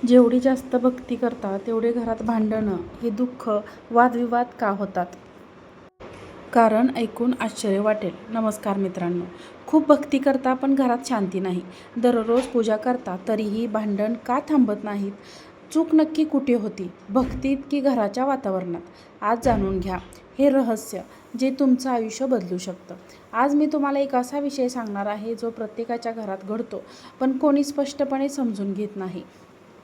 जेवढी जास्त भक्ती करता तेवढे घरात भांडणं, हे दुःख, वादविवाद का होतात? कारण ऐकून आश्चर्य वाटेल. नमस्कार मित्रांनो. खूप भक्ती करता पण घरात शांती नाही. दररोज पूजा करता तरीही भांडण का थांबत नाहीत? चूक नक्की कुठे होती? भक्तीत की घराच्या वातावरणात? आज जाणून घ्या हे रहस्य, जे तुमचं आयुष्य बदलू शकतं. आज मी तुम्हाला एक असा विषय सांगणार आहे जो प्रत्येकाच्या घरात घडतो, पण कोणी स्पष्टपणे समजून घेत नाही.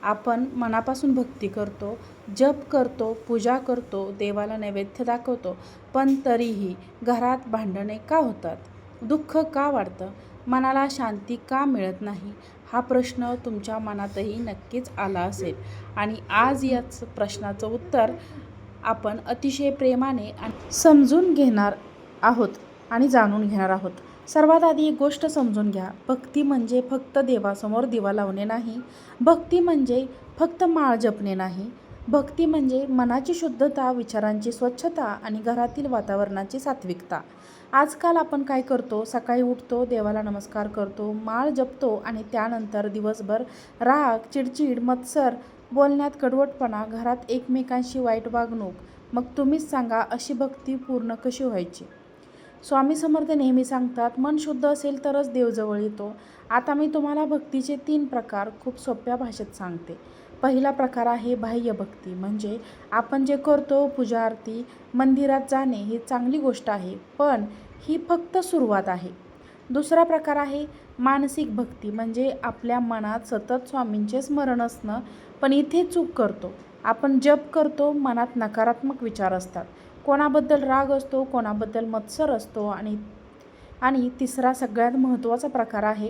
आपण मनापासून भक्ती करतो, जप करतो, पूजा करतो, देवाला नैवेद्य दाखवतो, पण तरीही घरात भांडणे का होतात? दुःख का वाढतं? मनाला शांती का मिळत नाही? हा प्रश्न तुमच्या मनातही नक्कीच आला असेल. आणि आज याच प्रश्नाचं उत्तर आपण अतिशय प्रेमाने आणि समजून घेणार आहोत आणि जाणून घेणार आहोत. सर्वात आधी एक गोष्ट समजून घ्या. भक्ती म्हणजे फक्त देवासमोर दिवा लावणे नाही. भक्ती म्हणजे फक्त माळ जपणे नाही. भक्ती म्हणजे मनाची शुद्धता, विचारांची स्वच्छता आणि घरातील वातावरणाची सात्विकता. आजकाल आपण काय करतो? सकाळी उठतो, देवाला नमस्कार करतो, माळ जपतो आणि त्यानंतर दिवसभर राग, चिडचिड, मत्सर, बोलण्यात कडवटपणा, घरात एकमेकांशी वाईट वागणूक. मग तुम्हीच सांगा, अशी भक्ती पूर्ण कशी व्हायची? स्वामी समर्थ नेहमी सांगतात, मन शुद्ध असेल तरच देव जवळ येतो. आता मी तुम्हाला भक्तीचे 3 प्रकार खूप सोप्या भाषेत सांगते. पहिला प्रकार आहे बाह्य भक्ती, म्हणजे आपण जे करतो, पूजा आरती, मंदिरात जाणे, ही चांगली गोष्ट आहे, पण ही फक्त सुरुवात आहे. दुसरा प्रकार आहे मानसिक भक्ती, म्हणजे आपल्या मनात सतत स्वामींचे स्मरण असणं, पण इथे चूक करतो. आपण जप करतो, मनात नकारात्मक विचार असतात, कोणाबद्दल राग असतो, कोणाबद्दल मत्सर असतो. आणि तिसरा सगळ्यात महत्त्वाचा प्रकार आहे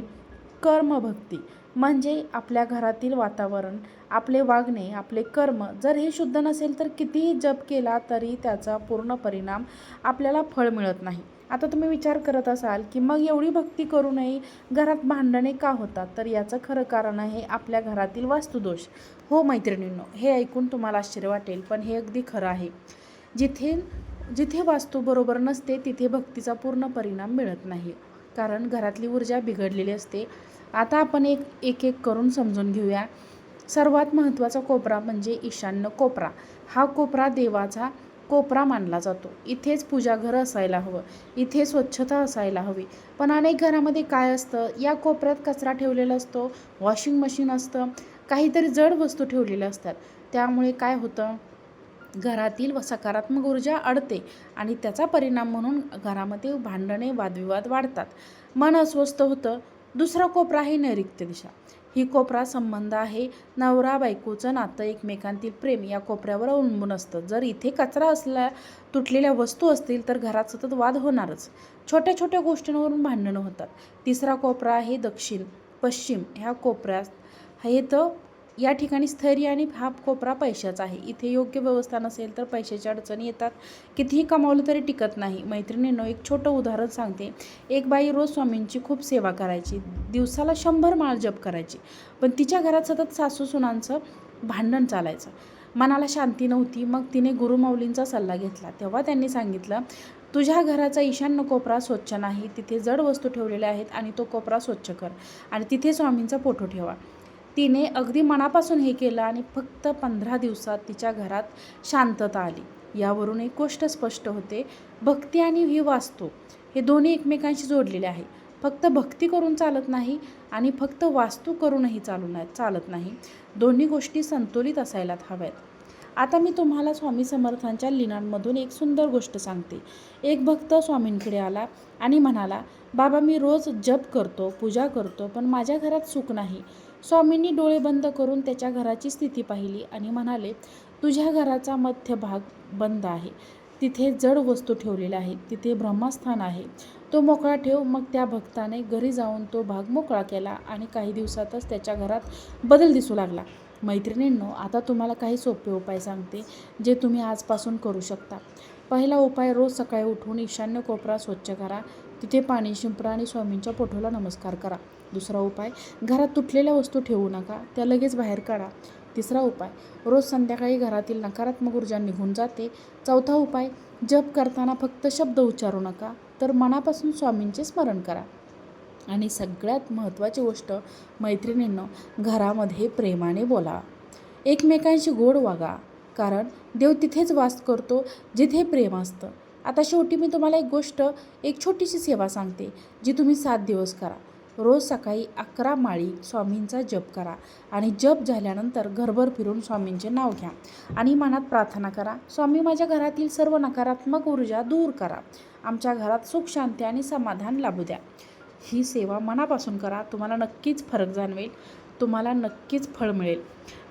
कर्मभक्ती, म्हणजे आपल्या घरातील वातावरण, आपले वागणे, आपले कर्म जर हे शुद्ध नसेल तर कितीही जप केला तरी त्याचा पूर्ण परिणाम आपल्याला फळ मिळत नाही. आता तुम्ही विचार करत असाल की मग एवढी भक्ती करूनही घरात भांडणे का होतात? तर याचं खरं कारण आहे आपल्या घरातील वास्तुदोष. हो मैत्रिणींनो, हे ऐकून तुम्हाला आश्चर्य वाटेल, पण हे अगदी खरं आहे. जिथे जिथे वास्तू बरोबर नसते तिथे भक्तीचा पूर्ण परिणाम मिळत नाही, कारण घरातली ऊर्जा बिघडलेली असते. आता आपण एक एक करून समजून घेऊया. सर्वात महत्त्वाचा कोपरा म्हणजे ईशान्य कोपरा. हा कोपरा देवाचा कोपरा मानला जातो. इथेच पूजाघर असायला हवं, इथे स्वच्छता असायला हवी. पण अनेक घरामध्ये काय असतं, या कोपऱ्यात कचरा ठेवलेला असतो, वॉशिंग मशीन असतं, काहीतरी जड वस्तू ठेवलेल्या असतात. त्यामुळे काय होतं, घरातील सकारात्मक ऊर्जा अडते आणि त्याचा परिणाम म्हणून घरामध्ये भांडणे, वादविवाद वाढतात. मन अस्वस्थ होतं. दुसरा कोपरा आहे नैऋत्य दिशा. ही कोपरा संबंध आहे, नवरा बायकोचं नातं, एकमेकांतील प्रेम या कोपऱ्यावर अवलंबून असतं. जर इथे कचरा असला, तुटलेल्या वस्तू असतील तर घरात सतत वाद होणारच. छोट्या छोट्या गोष्टींवरून भांडणं होतात. तिसरा कोपरा आहे दक्षिण पश्चिम. ह्या कोपऱ्यात हे तर या ठिकाणी स्थैर्य आणि हा कोपरा पैशाचा आहे. इथे योग्य व्यवस्था नसेल तर पैशाच्या अडचणी येतात. कितीही कमावलं तरी टिकत नाही. मैत्रिणींनो, एक छोटं उदाहरण सांगते. एक बाई रोज स्वामींची खूप सेवा करायची, दिवसाला 100 माळ जप करायची, पण तिच्या घरात सतत सासू सुनांचं भांडण चालायचं. मनाला शांती नव्हती. मग तिने गुरुमाऊलींचा सल्ला घेतला. तेव्हा त्यांनी सांगितलं, तुझ्या घराचा ईशान्य कोपरा स्वच्छ नाही, तिथे जड वस्तू ठेवलेल्या आहेत आणि तो कोपरा स्वच्छ कर आणि तिथे स्वामींचा फोटो ठेवा. तिने अगदी मनापासून हे केलं आणि फक्त 15 दिवसात तिच्या घरात शांतता आली. यावरून एक गोष्ट स्पष्ट होते, भक्ती आणि ही वास्तू हे दोन्ही एकमेकांशी जोडलेले आहे. फक्त भक्ती करून चालत नाही आणि फक्त वास्तू करूनही चालत नाही. दोन्ही गोष्टी संतुलित असायलाच हव्यात. आता मी तुम्हाला स्वामी समर्थांच्या लीलांमधून एक सुंदर गोष्ट सांगते. एक भक्त स्वामींकडे आला आणि म्हणाला, बाबा मी रोज जप करतो, पूजा करतो, पण माझ्या घरात सुख नाही. स्वामींनी डोळे बंद करून त्याच्या घराची स्थिती पाहिली आणि म्हणाले, तुझ्या घराचा मध्यभाग बंद आहे, तिथे जड वस्तू ठेवलेल्या आहेत, तिथे ब्रह्मस्थान आहे, तो मोकळा ठेव. मग त्या भक्ताने घरी जाऊन तो भाग मोकळा केला आणि काही दिवसातच त्याच्या घरात बदल दिसू लागला. मैत्रिणींनो, आता तुम्हाला काही सोपे उपाय सांगते जे तुम्ही आजपासून करू शकता. पहिला उपाय, रोज सकाळी उठून ईशान्य कोपरा स्वच्छ करा, तिथे पाणी शिंपडा आणि स्वामींच्या फोटोला नमस्कार करा. दुसरा उपाय, घरात तुटलेल्या वस्तू ठेवू नका, त्या लगेच बाहेर काढा. तिसरा उपाय, रोज संध्याकाळी घरातील नकारात्मक ऊर्जा निघून जाते. चौथा उपाय, जप करताना फक्त शब्द उच्चारू नका, तर मनापासून स्वामींचे स्मरण करा. आणि सगळ्यात महत्त्वाची गोष्ट मैत्रिणींनो, घरामध्ये प्रेमाने बोला. एकमेकांशी गोड वागा, कारण देव तिथेच वास करतो जिथे प्रेम असतं. आता शेवटी मी तुम्हाला एक छोटीशी सेवा सांगते, जी तुम्ही 7 दिवस करा. रोज सकाळी 11 माळी स्वामींचा जप करा आणि जप झाल्यानंतर घरभर फिरून स्वामींचे नाव घ्या आणि मनात प्रार्थना करा, स्वामी माझ्या घरातील सर्व नकारात्मक ऊर्जा दूर करा, आमच्या घरात सुख शांती आणि समाधान लाभू द्या. ही सेवा मनापासून करा. तुम्हाला नक्कीच फरक जाणवेल, तुम्हाला नक्कीच फळ मिळेल.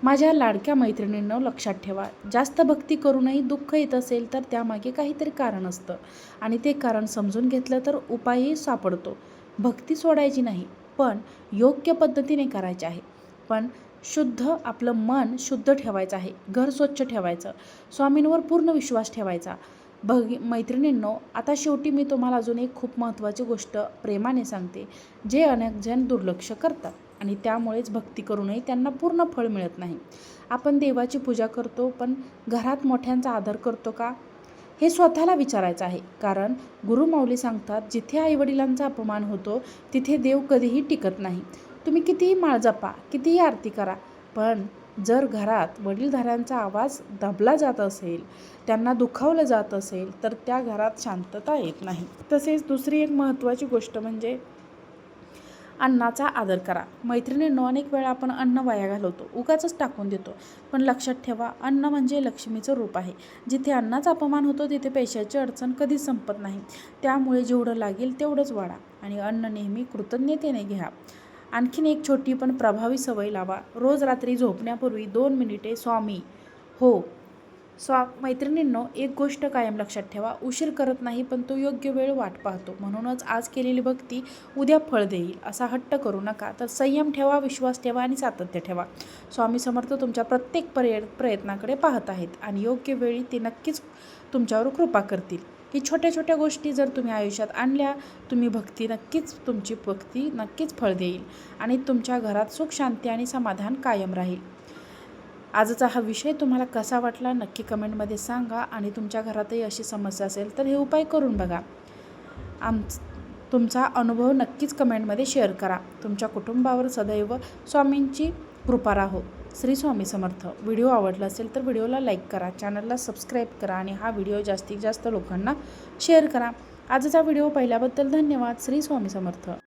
माझ्या लाडक्या मैत्रिणींनो, लक्षात ठेवा, जास्त भक्ती करूनही दुःख येत असेल तर त्यामागे काहीतरी कारण असतं आणि ते कारण समजून घेतलं तर उपायही सापडतो. भक्ती सोडायची नाही, पण योग्य पद्धतीने करायची आहे. पण आपलं मन शुद्ध ठेवायचं आहे, घर स्वच्छ ठेवायचं, स्वामींवर पूर्ण विश्वास ठेवायचा. मैत्रिणींनो, आता शेवटी मी तुम्हाला अजून एक खूप महत्त्वाची गोष्ट प्रेमाने सांगते, जे अनेक जण दुर्लक्ष करतात आणि त्यामुळेच भक्ती करूनही त्यांना पूर्ण फळ मिळत नाही. आपण देवाची पूजा करतो, पण घरात मोठ्यांचा आदर करतो का, हे स्वतःला विचारायचं आहे. कारण गुरुमाऊली सांगतात, जिथे आईवडिलांचा अपमान होतो तिथे देव कधीही टिकत नाही. तुम्ही कितीही माळ जपा, कितीही आरती करा, पण जर घरात वडीलधाऱ्यांचा आवाज दाबला जात असेल, त्यांना दुखावलं जात असेल, तर त्या घरात शांतता येत नाही. तसेच दुसरी एक महत्त्वाची गोष्ट म्हणजे अन्नाचा आदर करा. मैत्रिणींनो, अनेक वेळा आपण अन्न वाया घालवतो, उगाचच टाकून देतो. पण लक्षात ठेवा, अन्न म्हणजे लक्ष्मीचं रूप आहे. जिथे अन्नाचा अपमान होतो तिथे पैशाची अडचण कधीच संपत नाही. त्यामुळे जेवढं लागेल तेवढंच वाढा आणि अन्न नेहमी कृतज्ञतेने घ्या. आणखीन एक छोटी पण प्रभावी सवय लावा. रोज रात्री झोपण्यापूर्वी 2 मिनिटे स्वामी हो मैत्रिणींनो, एक गोष्ट कायम लक्षात ठेवा, उशीर करत नाही, पण तो योग्य वेळ वाट पाहतो. म्हणूनच आज केलेली भक्ती उद्या फळ देईल असा हट्ट करू नका. तर संयम ठेवा, विश्वास ठेवा आणि सातत्य ठेवा. स्वामी समर्थ तुमच्या प्रत्येक प्रयत्नाकडे पाहत आहेत आणि योग्य वेळी ते नक्कीच तुमच्यावर कृपा करतील. ही छोट्या छोट्या गोष्टी जर तुम्ही आयुष्यात आणल्या, तुमची भक्ती नक्कीच फळ देईल आणि तुमच्या घरात सुख शांती आणि समाधान कायम राहील. आजचा हा विषय तुम्हाला कसा वाटला नक्की कमेंटमध्ये सांगा आणि तुमच्या घरातही अशी समस्या असेल तर हे उपाय करून बघा. तुमचा अनुभव नक्कीच कमेंटमध्ये शेअर करा. तुमच्या कुटुंबावर सदैव स्वामींची कृपा राहो. श्री स्वामी समर्थ. व्हिडिओ आवडला असेल तर व्हिडिओला लाईक करा, चॅनलला सबस्क्राईब करा आणि हा व्हिडिओ जास्तीत जास्त लोकांना शेअर करा. आजचा व्हिडिओ पाहिल्याबद्दल धन्यवाद. श्री स्वामी समर्थ.